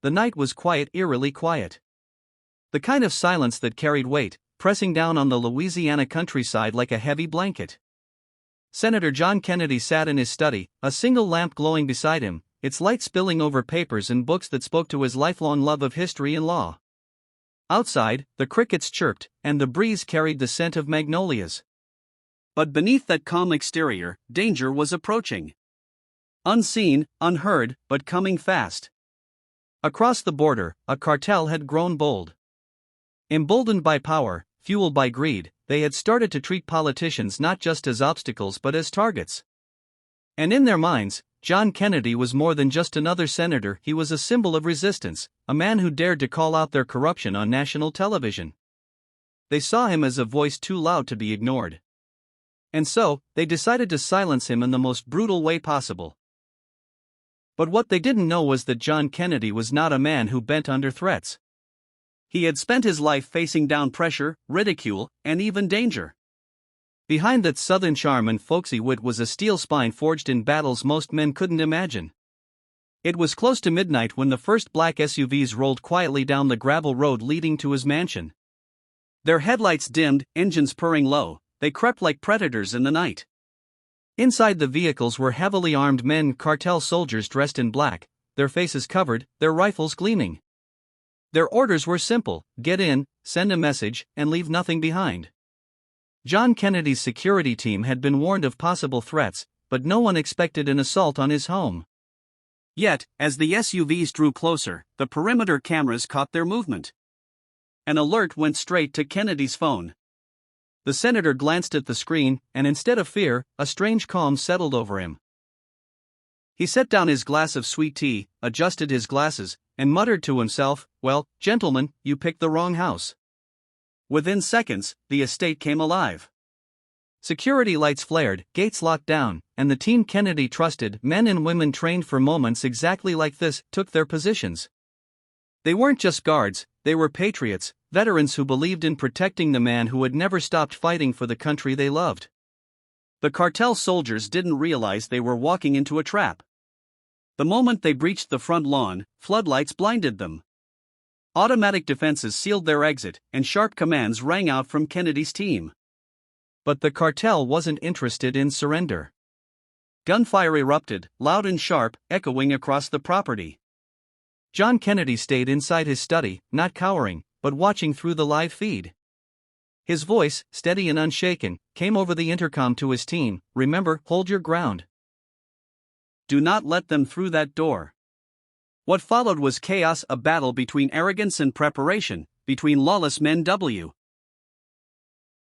the night was quiet, eerily quiet. The kind of silence that carried weight, pressing down on the Louisiana countryside like a heavy blanket. Senator John Kennedy sat in his study, a single lamp glowing beside him, its light spilling over papers and books that spoke to his lifelong love of history and law. Outside, the crickets chirped, and the breeze carried the scent of magnolias. But beneath that calm exterior, danger was approaching. Unseen, unheard, but coming fast. Across the border, a cartel had grown bold. Emboldened by power, fueled by greed, they had started to treat politicians not just as obstacles but as targets. And in their minds, John Kennedy was more than just another senator. He was a symbol of resistance, a man who dared to call out their corruption on national television. They saw him as a voice too loud to be ignored. And so, they decided to silence him in the most brutal way possible. But what they didn't know was that John Kennedy was not a man who bent under threats. He had spent his life facing down pressure, ridicule, and even danger. Behind that southern charm and folksy wit was a steel spine forged in battles most men couldn't imagine. It was close to midnight when the first black SUVs rolled quietly down the gravel road leading to his mansion. Their headlights dimmed, engines purring low, they crept like predators in the night. Inside the vehicles were heavily armed men, cartel soldiers dressed in black, their faces covered, their rifles gleaming. Their orders were simple: get in, send a message, and leave nothing behind. John Kennedy's security team had been warned of possible threats, but no one expected an assault on his home. Yet, as the SUVs drew closer, the perimeter cameras caught their movement. An alert went straight to Kennedy's phone. The senator glanced at the screen, and instead of fear, a strange calm settled over him. He set down his glass of sweet tea, adjusted his glasses, and muttered to himself, "Well, gentlemen, you picked the wrong house." Within seconds, the estate came alive. Security lights flared, gates locked down, and the team Kennedy trusted, men and women trained for moments exactly like this, took their positions. They weren't just guards, they were patriots, veterans who believed in protecting the man who had never stopped fighting for the country they loved. The cartel soldiers didn't realize they were walking into a trap. The moment they breached the front lawn, floodlights blinded them. Automatic defenses sealed their exit, and sharp commands rang out from Kennedy's team. But the cartel wasn't interested in surrender. Gunfire erupted, loud and sharp, echoing across the property. John Kennedy stayed inside his study, not cowering, but watching through the live feed. His voice, steady and unshaken, came over the intercom to his team: "Remember, hold your ground. Do not let them through that door." What followed was chaos, a battle between arrogance and preparation, between lawless men